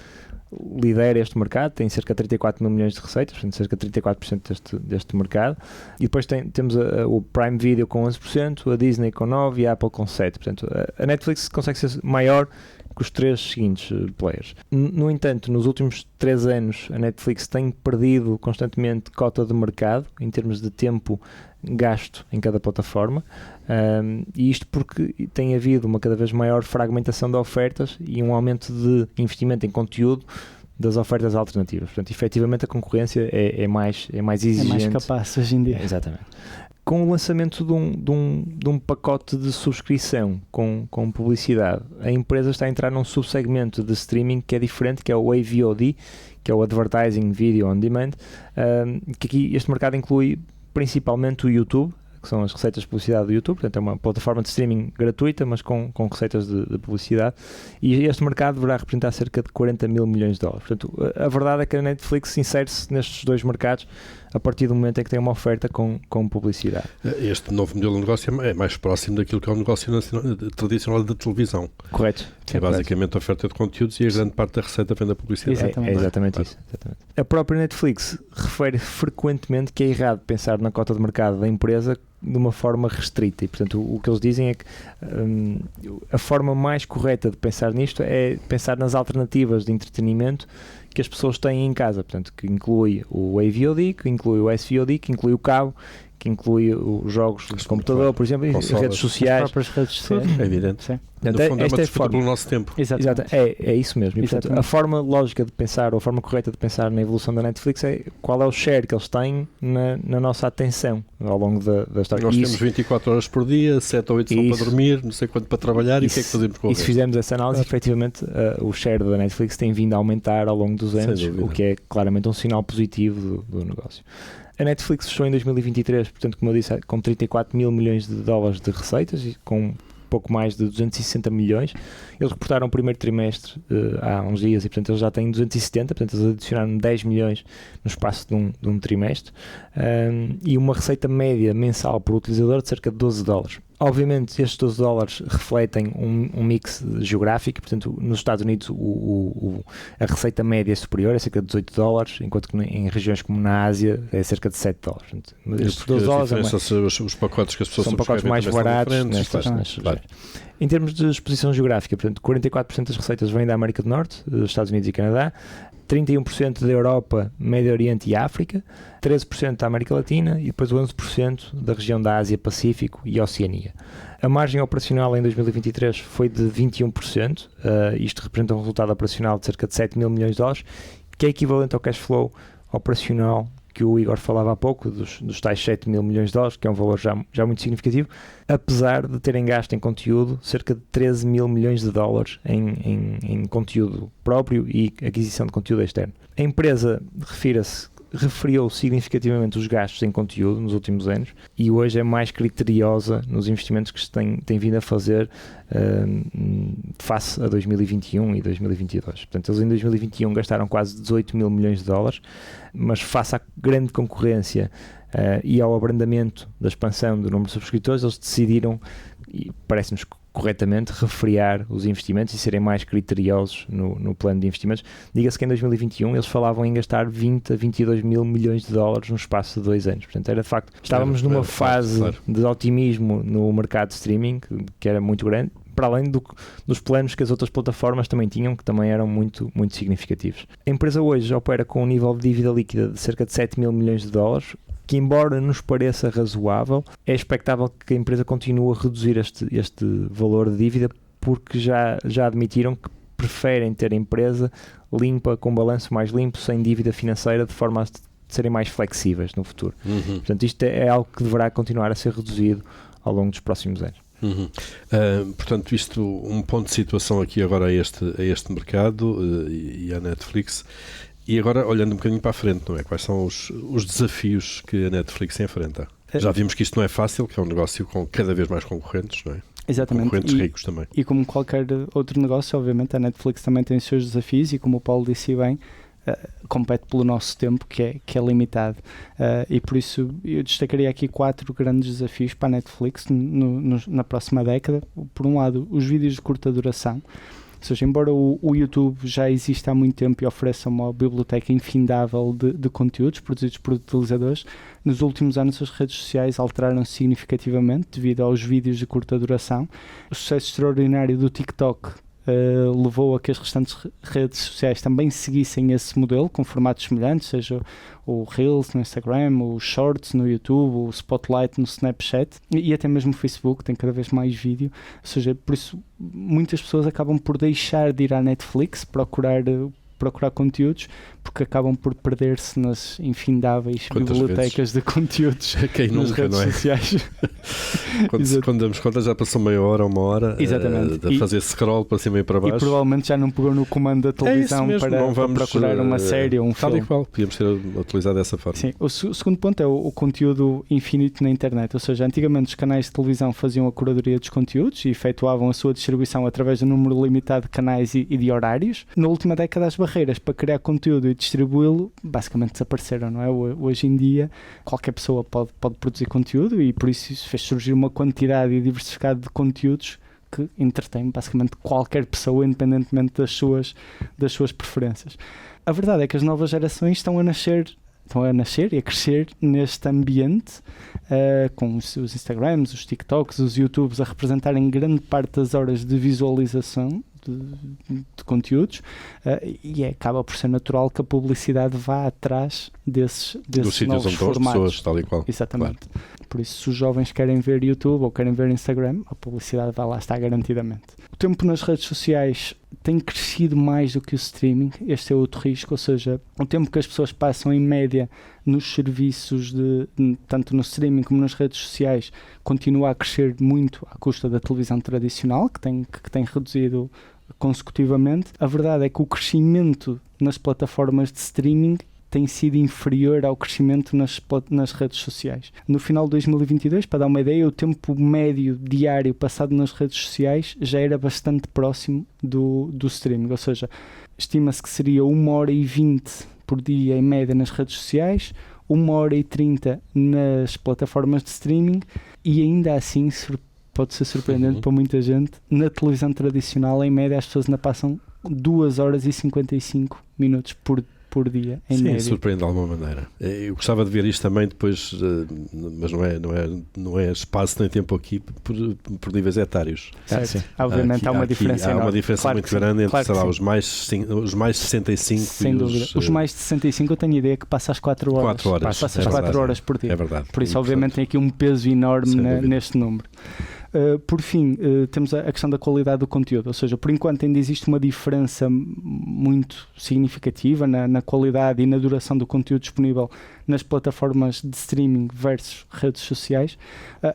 [SPEAKER 3] lidera este mercado, tem cerca de 34 mil milhões de receitas, portanto cerca de 34% deste mercado, e depois temos o Prime Video com 11%, a Disney com 9% e a Apple com 7%. Portanto, a Netflix consegue ser maior que os três seguintes players. No entanto, nos últimos 3 anos, a Netflix tem perdido constantemente cota de mercado, em termos de tempo gasto em cada plataforma, e isto porque tem havido uma cada vez maior fragmentação de ofertas e um aumento de investimento em conteúdo das ofertas alternativas. Portanto, efetivamente a concorrência é mais exigente.
[SPEAKER 4] É mais capaz hoje em dia.
[SPEAKER 3] Exatamente. Com o lançamento de um pacote de subscrição com publicidade, a empresa está a entrar num subsegmento de streaming que é diferente, que é o AVOD, que é o Advertising Video On Demand, que aqui este mercado inclui principalmente o YouTube, que são as receitas de publicidade do YouTube. Portanto, é uma plataforma de streaming gratuita, mas com receitas de publicidade, e este mercado deverá representar cerca de 40 mil milhões de dólares. Portanto, a verdade é que a Netflix insere-se nestes dois mercados a partir do momento em que tem uma oferta com publicidade.
[SPEAKER 1] Este novo modelo de negócio é mais próximo daquilo que é o negócio tradicional da televisão.
[SPEAKER 3] Correto.
[SPEAKER 1] É basicamente a oferta de conteúdos e a grande parte da receita vem da publicidade.
[SPEAKER 3] É exatamente isso. Exatamente. A própria Netflix refere frequentemente que é errado pensar na cota de mercado da empresa de uma forma restrita, e portanto o que eles dizem é que a forma mais correta de pensar nisto é pensar nas alternativas de entretenimento que as pessoas têm em casa, portanto, que inclui o AVOD, que inclui o SVOD, que inclui o cabo, que inclui os jogos de computador, por exemplo, e redes sociais.
[SPEAKER 4] As próprias redes sociais.
[SPEAKER 1] É evidente.
[SPEAKER 4] Sim.
[SPEAKER 1] No fundo, esta é a forma pelo nosso tempo.
[SPEAKER 3] Exato, é isso mesmo. E, portanto, a forma lógica de pensar, ou a forma correta de pensar na evolução da Netflix é qual é o share que eles têm na nossa atenção ao longo da história.
[SPEAKER 1] Nós temos 24 horas por dia, 7 ou 8 são para dormir, não sei quanto para trabalhar, e o que é que fazemos com o resto?
[SPEAKER 3] E se fizermos essa análise, efetivamente, o share da Netflix tem vindo a aumentar ao longo dos anos, o que é claramente um sinal positivo do negócio. A Netflix fechou em 2023, portanto, como eu disse, com 34 mil milhões de dólares de receitas e com pouco mais de 260 milhões. Eles reportaram o primeiro trimestre há uns dias e, portanto, eles já têm 270, portanto, eles adicionaram 10 milhões no espaço de um trimestre, e uma receita média mensal por utilizador de cerca de 12 dólares. Obviamente, estes 12 dólares refletem um mix geográfico, portanto, nos Estados Unidos a receita média é superior, é cerca de 18 dólares, enquanto que em regiões como na Ásia é cerca de 7 dólares. Portanto, estes 12 dólares
[SPEAKER 1] os pacotes que as pessoas
[SPEAKER 3] são pacotes mais baratos nestas regiões. Em termos de exposição geográfica, portanto, 44% das receitas vêm da América do Norte, dos Estados Unidos e Canadá, 31% da Europa, Médio Oriente e África, 13% da América Latina e depois 11% da região da Ásia, Pacífico e Oceania. A margem operacional em 2023 foi de 21%, isto representa um resultado operacional de cerca de 7 mil milhões de dólares, que é equivalente ao cash flow operacional que o Igor falava há pouco, dos tais 7 mil milhões de dólares, que é um valor já muito significativo, apesar de terem gasto em conteúdo cerca de 13 mil milhões de dólares em conteúdo próprio e aquisição de conteúdo externo. A empresa referiu significativamente os gastos em conteúdo nos últimos anos e hoje é mais criteriosa nos investimentos que tem vindo a fazer face a 2021 e 2022. Portanto, eles em 2021 gastaram quase 18 mil milhões de dólares, mas face à grande concorrência e ao abrandamento da expansão do número de subscritores, eles decidiram, e parece-nos corretamente, refriar os investimentos e serem mais criteriosos no plano de investimentos. Diga-se que em 2021 eles falavam em gastar 20 a 22 mil milhões de dólares no espaço de 2 anos. Portanto, era de facto, estávamos numa fase de otimismo no mercado de streaming, que era muito grande, para além dos planos que as outras plataformas também tinham, que também eram muito, muito significativos. A empresa hoje opera com um nível de dívida líquida de cerca de 7 mil milhões de dólares, que embora nos pareça razoável, é expectável que a empresa continue a reduzir este valor de dívida, porque já admitiram que preferem ter a empresa limpa, com balanço mais limpo, sem dívida financeira, de forma a serem mais flexíveis no futuro. Portanto, isto é algo que deverá continuar a ser reduzido ao longo dos próximos anos.
[SPEAKER 1] Portanto, isto, um ponto de situação aqui agora a este mercado e à Netflix. E agora, olhando um bocadinho para a frente, não é? Quais são os desafios que a Netflix enfrenta? Já vimos que isto não é fácil, que é um negócio com cada vez mais concorrentes, não é?
[SPEAKER 4] Exatamente.
[SPEAKER 1] Concorrentes ricos também.
[SPEAKER 4] E como qualquer outro negócio, obviamente, a Netflix também tem os seus desafios e, como o Paulo disse bem, compete pelo nosso tempo, que é limitado. E por isso eu destacaria aqui 4 grandes desafios para a Netflix na próxima década. Por um lado, os vídeos de curta duração. Ou seja, embora o YouTube já exista há muito tempo e ofereça uma biblioteca infindável de conteúdos produzidos por utilizadores, nos últimos anos as redes sociais alteraram-se significativamente devido aos vídeos de curta duração. O sucesso extraordinário do TikTok levou a que as restantes redes sociais também seguissem esse modelo com formatos semelhantes, seja o Reels no Instagram, o Shorts no YouTube, o Spotlight no Snapchat e até mesmo o Facebook tem cada vez mais vídeo. Ou seja, por isso muitas pessoas acabam por deixar de ir à Netflix procurar conteúdos, porque acabam por perder-se nas infindáveis bibliotecas de conteúdos nas redes sociais.
[SPEAKER 1] Quando damos conta já passou meia hora, uma hora a fazer scroll para cima e para baixo.
[SPEAKER 4] E provavelmente já não pegou no comando da televisão para procurar uma série ou um filme.
[SPEAKER 1] Tal e qual, podíamos ter utilizado dessa forma.
[SPEAKER 4] Sim, o segundo ponto é o conteúdo infinito na internet, ou seja, antigamente os canais de televisão faziam a curadoria dos conteúdos e efetuavam a sua distribuição através de um número limitado de canais e de horários. Na última década as barreiras para criar conteúdo e distribuí-lo basicamente desapareceram, não é? Hoje em dia qualquer pessoa pode produzir conteúdo e por isso fez surgir uma quantidade diversificada de conteúdos que entretém basicamente qualquer pessoa, independentemente das suas preferências. A verdade é que as novas gerações estão a nascer e a crescer neste ambiente, com os Instagrams, os TikToks, os YouTubes a representarem grande parte das horas de visualização de conteúdos, e acaba por ser natural que a publicidade vá atrás desses novos formatos.
[SPEAKER 1] Pessoas, tal e qual.
[SPEAKER 4] Exatamente. Claro. Por isso, se os jovens querem ver YouTube ou querem ver Instagram, a publicidade vai lá estar garantidamente. O tempo nas redes sociais tem crescido mais do que o streaming. Este é outro risco, ou seja, o tempo que as pessoas passam em média nos serviços, tanto no streaming como nas redes sociais, continua a crescer muito à custa da televisão tradicional, que tem reduzido consecutivamente. A verdade é que o crescimento nas plataformas de streaming tem sido inferior ao crescimento nas redes sociais. No final de 2022, para dar uma ideia, o tempo médio diário passado nas redes sociais já era bastante próximo do streaming, ou seja, estima-se que seria 1h20 por dia em média nas redes sociais, 1h30 nas plataformas de streaming e ainda assim pode ser surpreendente para muita gente. Na televisão tradicional, em média, as pessoas ainda passam 2h55 por dia, em média.
[SPEAKER 1] Sim, surpreende de alguma maneira. Eu gostava de ver isto também depois, mas não é espaço nem tempo aqui por níveis etários.
[SPEAKER 4] Certo. Obviamente há uma diferença enorme.
[SPEAKER 1] Há uma diferença muito grande entre, sei lá, os mais 65
[SPEAKER 4] sem dúvida. Os mais de 65 eu tenho a ideia que passa às 4 horas. Passa às 4 horas por dia.
[SPEAKER 1] É verdade.
[SPEAKER 4] Por isso, obviamente, tem aqui um peso enorme neste número. Por fim, temos a questão da qualidade do conteúdo, ou seja, por enquanto ainda existe uma diferença muito significativa na qualidade e na duração do conteúdo disponível nas plataformas de streaming versus redes sociais.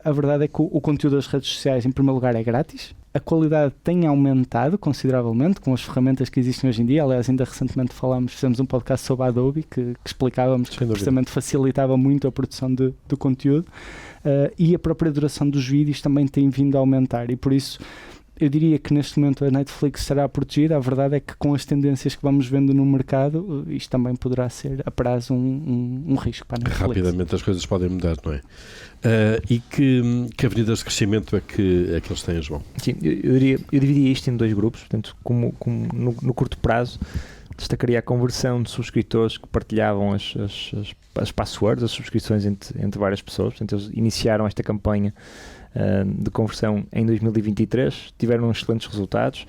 [SPEAKER 4] A verdade é que o conteúdo das redes sociais, em primeiro lugar, é grátis. A qualidade tem aumentado consideravelmente com as ferramentas que existem hoje em dia. Aliás, ainda recentemente fizemos um podcast sobre a Adobe que explicávamos que justamente facilitava muito a produção do conteúdo, e a própria duração dos vídeos também tem vindo a aumentar, e por isso eu diria que neste momento a Netflix estará protegida. A verdade é que com as tendências que vamos vendo no mercado, isto também poderá ser a prazo um risco para a Netflix.
[SPEAKER 1] Rapidamente as coisas podem mudar, não é? E que avenidas de crescimento é que eles têm, João?
[SPEAKER 3] Sim, eu dividia isto em 2 grupos. Portanto, como no curto prazo, destacaria a conversão de subscritores que partilhavam as passwords, as subscrições entre várias pessoas. Portanto, eles iniciaram esta campanha de conversão em 2023, tiveram excelentes resultados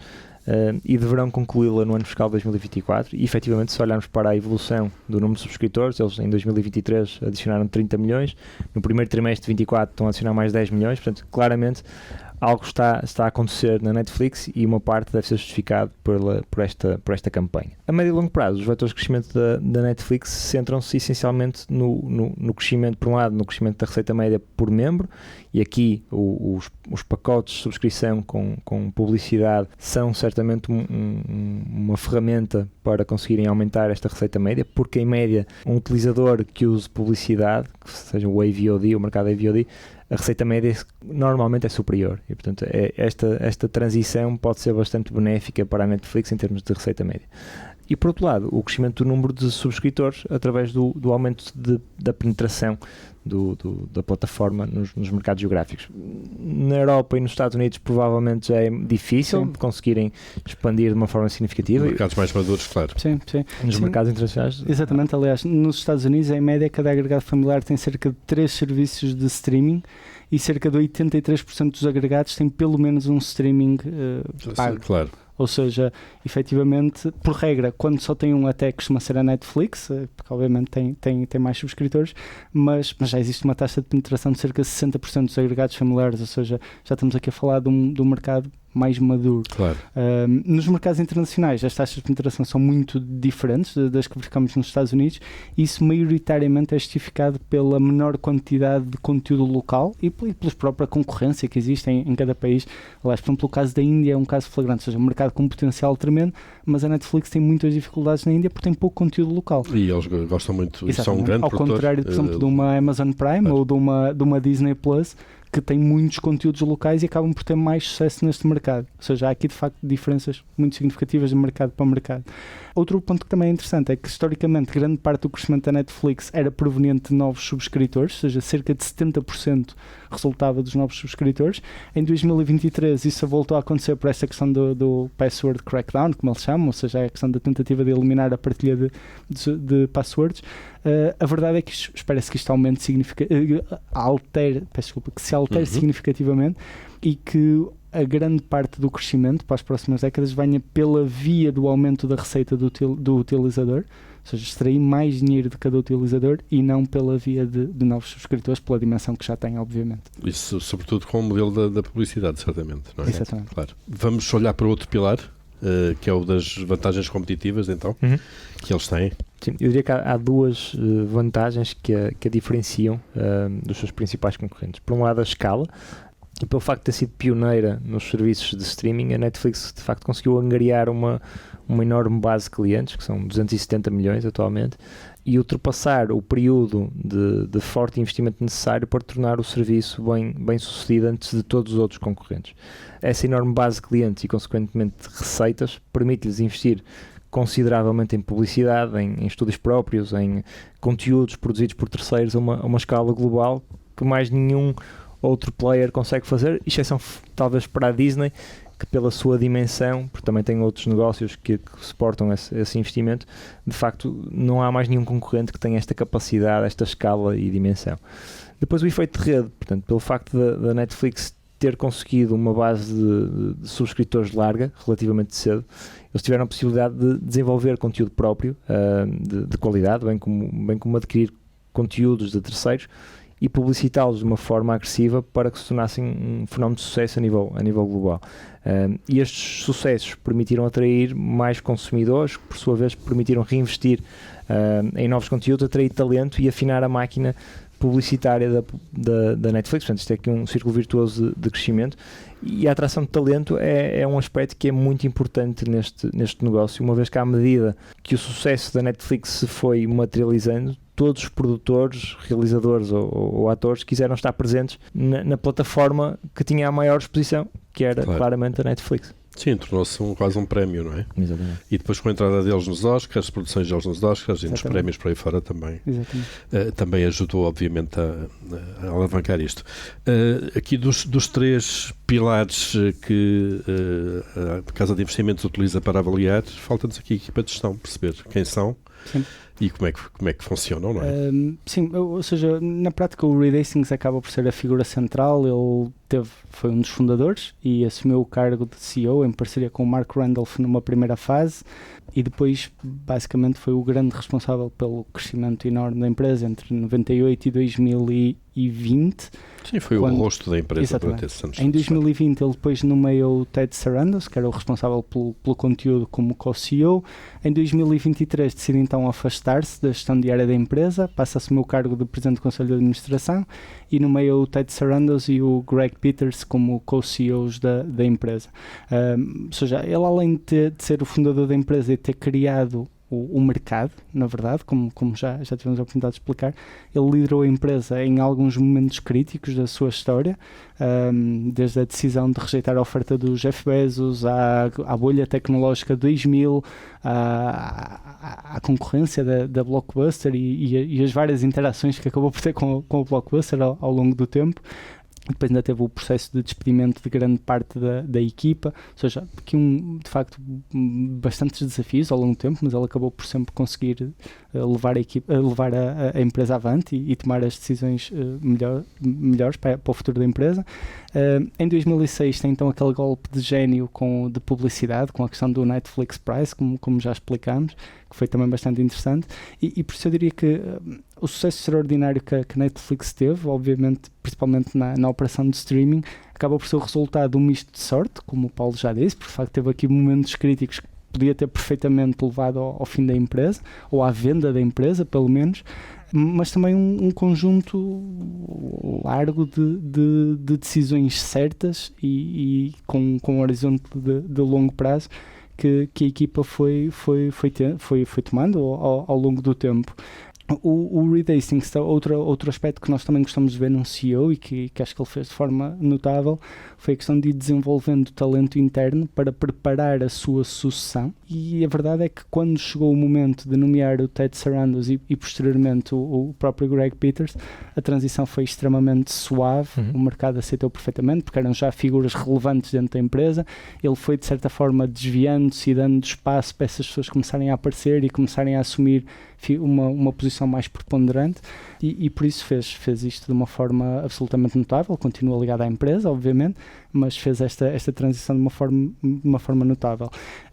[SPEAKER 3] e deverão concluí-la no ano fiscal de 2024. E efetivamente, se olharmos para a evolução do número de subscritores, eles em 2023 adicionaram 30 milhões, no primeiro trimestre de 24 estão a adicionar mais 10 milhões, portanto, claramente algo está a acontecer na Netflix e uma parte deve ser justificado por esta campanha. A médio e longo prazo, os vetores de crescimento da Netflix centram-se essencialmente no crescimento, por um lado, no crescimento da receita média por membro, e aqui os pacotes de subscrição com publicidade são certamente uma ferramenta para conseguirem aumentar esta receita média, porque em média um utilizador que use publicidade, que seja o AVOD, o mercado AVOD, a receita média normalmente é superior e, portanto, esta transição pode ser bastante benéfica para a Netflix em termos de receita média. E, por outro lado, o crescimento do número de subscritores através do aumento da penetração da plataforma nos mercados geográficos. Na Europa e nos Estados Unidos provavelmente já é difícil de conseguirem expandir de uma forma significativa.
[SPEAKER 1] Nos mercados mais maduros, claro.
[SPEAKER 4] Sim.
[SPEAKER 3] Nos mercados internacionais.
[SPEAKER 4] Exatamente, aliás, nos Estados Unidos, em média, cada agregado familiar tem cerca de 3 serviços de streaming e cerca de 83% dos agregados têm pelo menos um streaming pago.
[SPEAKER 1] Claro.
[SPEAKER 4] Ou seja, efetivamente, por regra, quando só tem um até costuma ser a Netflix, porque obviamente tem mais subscritores, mas já existe uma taxa de penetração de cerca de 60% dos agregados familiares, ou seja, já estamos aqui a falar de um mercado mais maduro.
[SPEAKER 1] Claro.
[SPEAKER 4] Nos mercados internacionais as taxas de penetração são muito diferentes das que verificamos nos Estados Unidos e isso maioritariamente é justificado pela menor quantidade de conteúdo local e pela própria concorrência que existe em cada país. Aliás, por exemplo, o caso da Índia é um caso flagrante, ou seja, um mercado com um potencial tremendo, mas a Netflix tem muitas dificuldades na Índia porque tem pouco conteúdo local.
[SPEAKER 1] E eles gostam muito, e são um grande
[SPEAKER 4] ao
[SPEAKER 1] produtor.
[SPEAKER 4] Contrário, por exemplo, de uma Amazon Prime ou de uma Disney Plus, que tem muitos conteúdos locais e acabam por ter mais sucesso neste mercado. Ou seja, há aqui de facto diferenças muito significativas de mercado para mercado. Outro ponto que também é interessante é que historicamente grande parte do crescimento da Netflix era proveniente de novos subscritores, ou seja, cerca de 70% resultava dos novos subscritores. Em 2023 isso voltou a acontecer por esta questão do password crackdown, como eles chamam, ou seja, a questão da tentativa de eliminar a partilha de passwords. A verdade é que espera-se que isto aumente altere significativamente e que a grande parte do crescimento para as próximas décadas venha pela via do aumento da receita do utilizador, ou seja, extrair mais dinheiro de cada utilizador e não pela via de novos subscritores, pela dimensão que já tem, obviamente.
[SPEAKER 1] Isso, sobretudo com o modelo da publicidade, certamente. Não é?
[SPEAKER 4] Exatamente.
[SPEAKER 1] Claro. Vamos olhar para outro pilar, que é o das vantagens competitivas, então, que eles têm.
[SPEAKER 3] Sim, eu diria que há duas vantagens que a diferenciam dos seus principais concorrentes. Por um lado, a escala. E pelo facto de ter sido pioneira nos serviços de streaming, a Netflix de facto conseguiu angariar uma enorme base de clientes, que são 270 milhões atualmente, e ultrapassar o período de forte investimento necessário para tornar o serviço bem sucedido antes de todos os outros concorrentes. Essa enorme base de clientes e consequentemente receitas permite-lhes investir consideravelmente em publicidade, em estúdios próprios, em conteúdos produzidos por terceiros a uma escala global que mais nenhum outro player consegue fazer, exceção talvez para a Disney, que pela sua dimensão, porque também tem outros negócios que suportam esse investimento, de facto não há mais nenhum concorrente que tenha esta capacidade, esta escala e dimensão. Depois o efeito de rede, portanto, pelo facto da Netflix ter conseguido uma base de subscritores larga, relativamente cedo, eles tiveram a possibilidade de desenvolver conteúdo próprio, de qualidade, bem como adquirir conteúdos de terceiros, e publicitá-los de uma forma agressiva para que se tornassem um fenómeno de sucesso a nível global. E estes sucessos permitiram atrair mais consumidores, que por sua vez permitiram reinvestir em novos conteúdos, atrair talento e afinar a máquina publicitária da Netflix. Portanto, isto é aqui um círculo virtuoso de crescimento, e a atração de talento é um aspecto que é muito importante neste negócio, uma vez que à medida que o sucesso da Netflix se foi materializando, todos os produtores, realizadores ou atores quiseram estar presentes na plataforma que tinha a maior exposição, que era claramente a Netflix.
[SPEAKER 1] Sim, tornou-se quase um prémio, não é?
[SPEAKER 3] Exatamente.
[SPEAKER 1] E depois com a entrada deles nos Oscars, as produções deles nos Oscars e nos prémios por aí fora também. Também ajudou, obviamente, a alavancar isto. Aqui dos três pilares que a Casa de Investimentos utiliza para avaliar, falta-nos aqui a equipa de gestão, perceber quem são.
[SPEAKER 4] Sim.
[SPEAKER 1] E como é que funcionam, não é?
[SPEAKER 4] Sim, ou seja, na prática o Reed Hastings acaba por ser a figura central. Ele foi um dos fundadores e assumiu o cargo de CEO em parceria com o Mark Randolph numa primeira fase, e depois basicamente foi o grande responsável pelo crescimento enorme da empresa entre 98 e 2020.
[SPEAKER 1] Sim, foi o rosto da empresa durante esses anos.
[SPEAKER 4] Em 2020 ele depois nomeou o Ted Sarandos, que era o responsável pelo conteúdo, como co-CEO. Em 2023 decide então afastar-se da gestão diária da empresa, passa a assumir o cargo de Presidente do Conselho de Administração e nomeou o Ted Sarandos e o Greg Peters como co-CEOs da empresa. Ou seja, ele, além de ser o fundador da empresa e ter criado o mercado, na verdade, como já tivemos a oportunidade de explicar, ele liderou a empresa em alguns momentos críticos da sua história, desde a decisão de rejeitar a oferta do Jeff Bezos, à bolha tecnológica 2000, à concorrência da Blockbuster e as várias interações que acabou por ter com o Blockbuster ao longo do tempo. Depois ainda teve o processo de despedimento de grande parte da equipa, ou seja, aqui de facto bastantes desafios ao longo do tempo, mas ele acabou por sempre conseguir levar a empresa avante e tomar as decisões melhores para o futuro da empresa. Em 2006 tem então aquele golpe de gênio de publicidade, com a questão do Netflix Prize, como já explicámos, que foi também bastante interessante, e por isso eu diria que o sucesso extraordinário que a Netflix teve, obviamente, principalmente na operação de streaming, acaba por ser o resultado de um misto de sorte, como o Paulo já disse, porque de facto teve aqui momentos críticos que podia ter perfeitamente levado ao fim da empresa, ou à venda da empresa, pelo menos, mas também um conjunto largo de decisões certas e com um horizonte de longo prazo que a equipa foi tomando ao longo do tempo. O Reed Hastings, outro aspecto que nós também gostamos de ver num CEO e que acho que ele fez de forma notável, foi a questão de ir desenvolvendo talento interno para preparar a sua sucessão, e a verdade é que quando chegou o momento de nomear o Ted Sarandos e posteriormente o próprio Greg Peters, a transição foi extremamente suave. O mercado aceitou perfeitamente, porque eram já figuras relevantes dentro da empresa. Ele foi de certa forma desviando-se e dando espaço para essas pessoas começarem a aparecer e começarem a assumir uma posição mais preponderante, e por isso fez isto de uma forma absolutamente notável. Continua ligado à empresa, obviamente, mas fez esta transição de uma forma notável.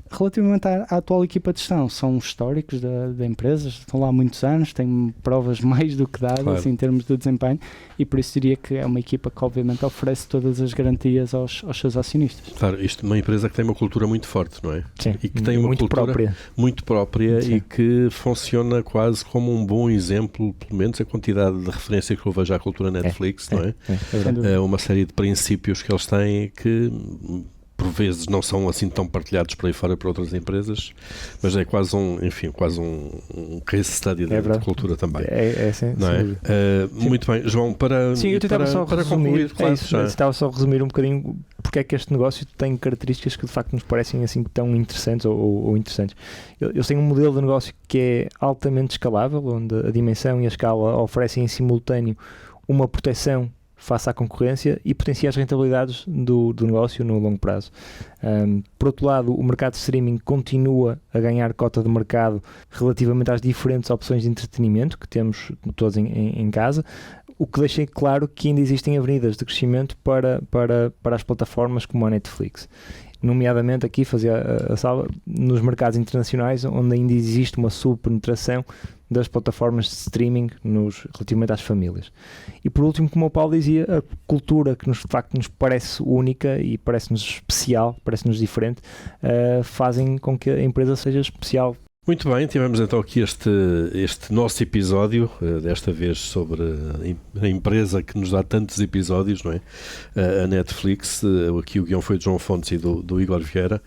[SPEAKER 4] Relativamente à atual equipa de gestão, são históricos da empresa, estão lá há muitos anos, têm provas mais do que dadas, claro, em termos de desempenho, e por isso diria que é uma equipa que obviamente oferece todas as garantias aos seus acionistas.
[SPEAKER 1] Claro, isto é uma empresa que tem uma cultura muito forte, não é?
[SPEAKER 3] Sim,
[SPEAKER 1] e que tem uma
[SPEAKER 3] muito
[SPEAKER 1] cultura
[SPEAKER 3] própria.
[SPEAKER 1] Muito própria. Sim. E que funciona quase como um bom exemplo, pelo menos a quantidade de referência que eu vejo à cultura Netflix, não é? É uma série de princípios que eles têm que por vezes não são assim tão partilhados por aí fora por outras empresas, mas é quase um case study de cultura também.
[SPEAKER 3] Sim,
[SPEAKER 1] não é? Muito bem, João, para concluir, claro,
[SPEAKER 3] estava só a resumir um bocadinho porque é que este negócio tem características que de facto nos parecem assim tão interessantes ou interessantes. Eles têm um modelo de negócio que é altamente escalável, onde a dimensão e a escala oferecem em simultâneo uma proteção face à concorrência e potenciais rentabilidades do negócio no longo prazo. Por outro lado, o mercado de streaming continua a ganhar cota de mercado relativamente às diferentes opções de entretenimento que temos todos em casa, o que deixa claro que ainda existem avenidas de crescimento para as plataformas como a Netflix. Nomeadamente aqui fazia a salva nos mercados internacionais, onde ainda existe uma subpenetração das plataformas de streaming relativamente às famílias. E por último, como o Paulo dizia, a cultura que de facto nos parece única e parece-nos especial, parece-nos diferente, fazem com que a empresa seja especial.
[SPEAKER 1] Muito bem, tivemos então aqui este nosso episódio, desta vez sobre a empresa que nos dá tantos episódios, não é? A Netflix. Aqui o guião foi de João Fontes e do Igor Vieira,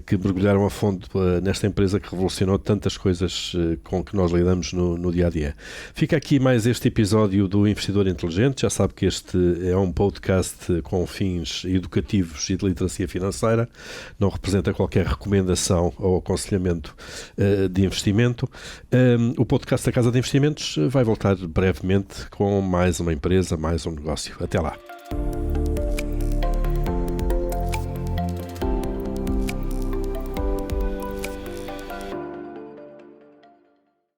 [SPEAKER 1] que mergulharam a fundo nesta empresa que revolucionou tantas coisas com que nós lidamos no dia-a-dia. Fica aqui mais este episódio do Investidor Inteligente. Já sabe que este é um podcast com fins educativos e de literacia financeira, não representa qualquer recomendação ou aconselhamento de investimento. O podcast da Casa de Investimentos vai voltar brevemente com mais uma empresa, mais um negócio. Até lá.